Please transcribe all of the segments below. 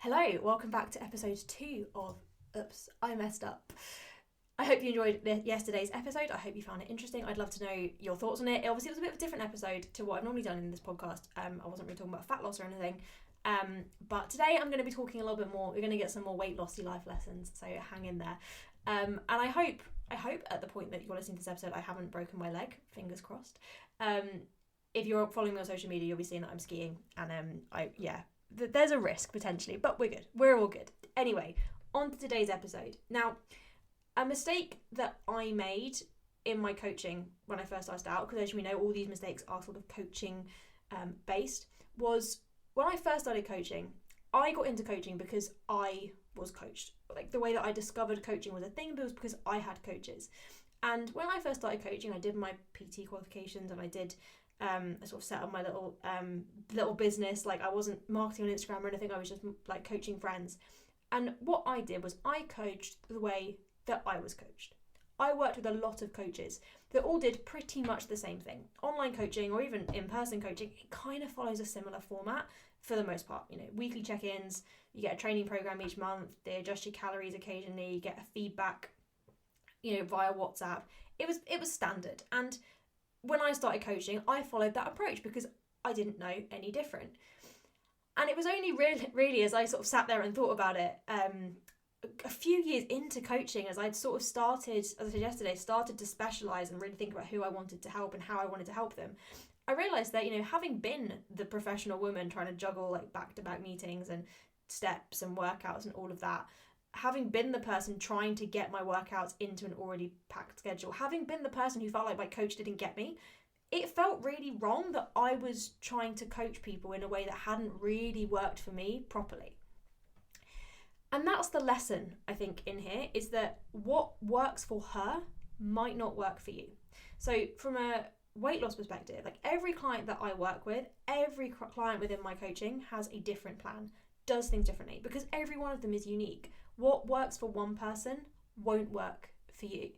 Hello, welcome back to episode 2 of Oops, I Messed Up. I hope you enjoyed yesterday's episode. I hope you found it interesting. I'd love to know your thoughts on it. Obviously, it was a bit of a different episode to what I've normally done in this podcast. I wasn't really talking about fat loss or anything. But today I'm going to be talking a little bit more. We're going to get some more weight lossy life lessons, so hang in there. And I hope at the point that you're listening to this episode, I haven't broken my leg. Fingers crossed. If you're following me on social media, you'll be seeing that I'm skiing, and there's a risk potentially, but we're good. We're all good. Anyway, on to today's episode. Now, a mistake that I made in my coaching when I first started out, because as we know, all these mistakes are sort of coaching based, was when I first started coaching, I got into coaching because I was coached. Like, the way that I discovered coaching was a thing, but it was because I had coaches. And when I first started coaching, I did my PT qualifications, and I sort of set up my little business. Like, I wasn't marketing on Instagram or anything. I was just like coaching friends. And what I did was I coached the way that I was coached. I worked with a lot of coaches that all did pretty much the same thing. Online coaching or even in-person coaching, it kind of follows a similar format for the most part. You know, weekly check-ins, you get a training program each month, they adjust your calories occasionally, you get a feedback, via WhatsApp. It was standard. And when I started coaching, I followed that approach because I didn't know any different. And it was only really as I sort of sat there and thought about it, a few years into coaching, as I'd sort of started, as I said yesterday, started to specialise and really think about who I wanted to help and how I wanted to help them, I realised that, having been the professional woman trying to juggle like back-to-back meetings and steps and workouts and all of that, having been the person trying to get my workouts into an already packed schedule, having been the person who felt like my coach didn't get me, it felt really wrong that I was trying to coach people in a way that hadn't really worked for me properly. And that's the lesson, I think, in here, is that what works for her might not work for you. So from a weight loss perspective, like every client that I work with, every client within my coaching has a different plan, does things differently, because every one of them is unique. What works for one person won't work for you.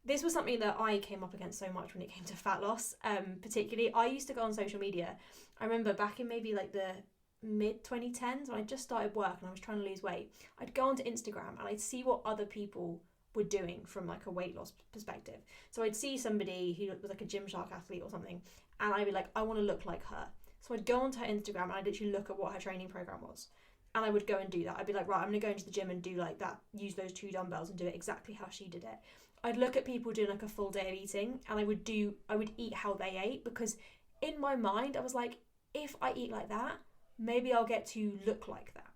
This was something that I came up against so much when it came to fat loss. Particularly, I used to go on social media. I remember back in maybe like the mid-2010s when I just started work and I was trying to lose weight, I'd go onto Instagram and I'd see what other people were doing from like a weight loss perspective. So I'd see somebody who was like a Gymshark athlete or something, and I'd be like, I want to look like her. So I'd go onto her Instagram and I'd literally look at what her training program was. And I would go and do that. I'd be like, right, I'm going to go into the gym and do like that, use those 2 dumbbells and do it exactly how she did it. I'd look at people doing like a full day of eating, and I would eat how they ate, because in my mind, I was like, if I eat like that, maybe I'll get to look like that.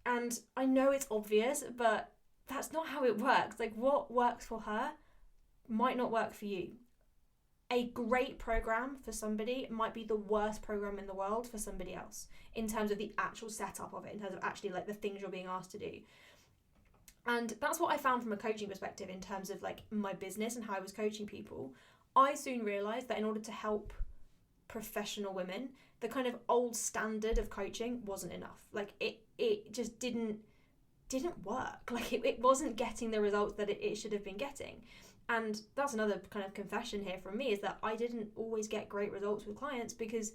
And I know it's obvious, but that's not how it works. Like, what works for her might not work for you. A great program for somebody might be the worst program in the world for somebody else, in terms of the actual setup of it, in terms of actually like the things you're being asked to do. And that's what I found from a coaching perspective in terms of like my business and how I was coaching people. I soon realised that in order to help professional women, the kind of old standard of coaching wasn't enough. Like it just didn't work. Like it wasn't getting the results that it should have been getting. And that's another kind of confession here from me, is that I didn't always get great results with clients because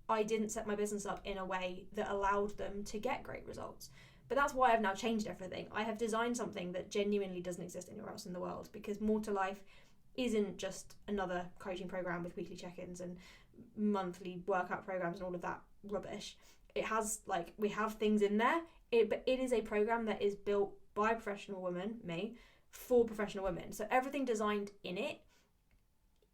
I didn't set my business up in a way that allowed them to get great results. But that's why I've now changed everything. I have designed something that genuinely doesn't exist anywhere else in the world, because More to Life isn't just another coaching program with weekly check-ins and monthly workout programs and all of that rubbish. It has, like, we have things in there, but it is a program that is built by a professional woman, me, for professional women. So everything designed in it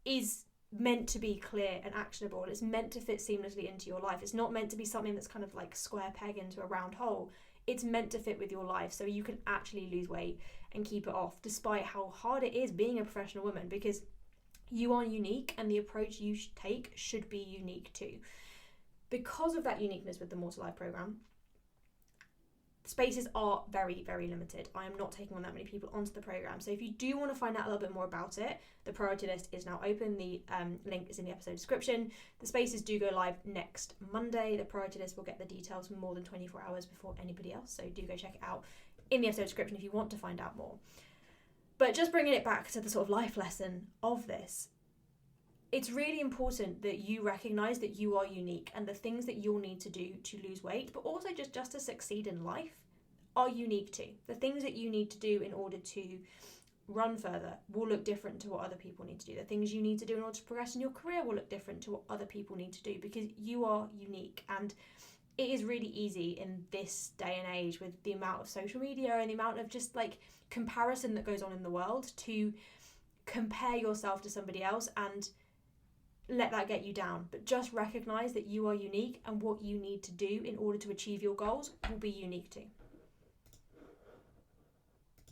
is meant to be clear and actionable, and it's meant to fit seamlessly into your life. It's not meant to be something that's kind of like square peg into a round hole. It's meant to fit with your life so you can actually lose weight and keep it off, despite how hard it is being a professional woman, because you are unique and the approach you take should be unique too. Because of that uniqueness with the More to Life program, spaces are very, very limited. I am not taking on that many people onto the program. So if you do want to find out a little bit more about it, the priority list is now open. The link is in the episode description. The spaces do go live next Monday. The priority list will get the details more than 24 hours before anybody else. So do go check it out in the episode description if you want to find out more. But just bringing it back to the sort of life lesson of this, it's really important that you recognize that you are unique, and the things that you'll need to do to lose weight, but also just to succeed in life, are unique too. The things that you need to do in order to run further will look different to what other people need to do. The things you need to do in order to progress in your career will look different to what other people need to do, because you are unique. And it is really easy in this day and age, with the amount of social media and the amount of just like comparison that goes on in the world, to compare yourself to somebody else and let that get you down. But just recognize that you are unique, and what you need to do in order to achieve your goals will be unique too.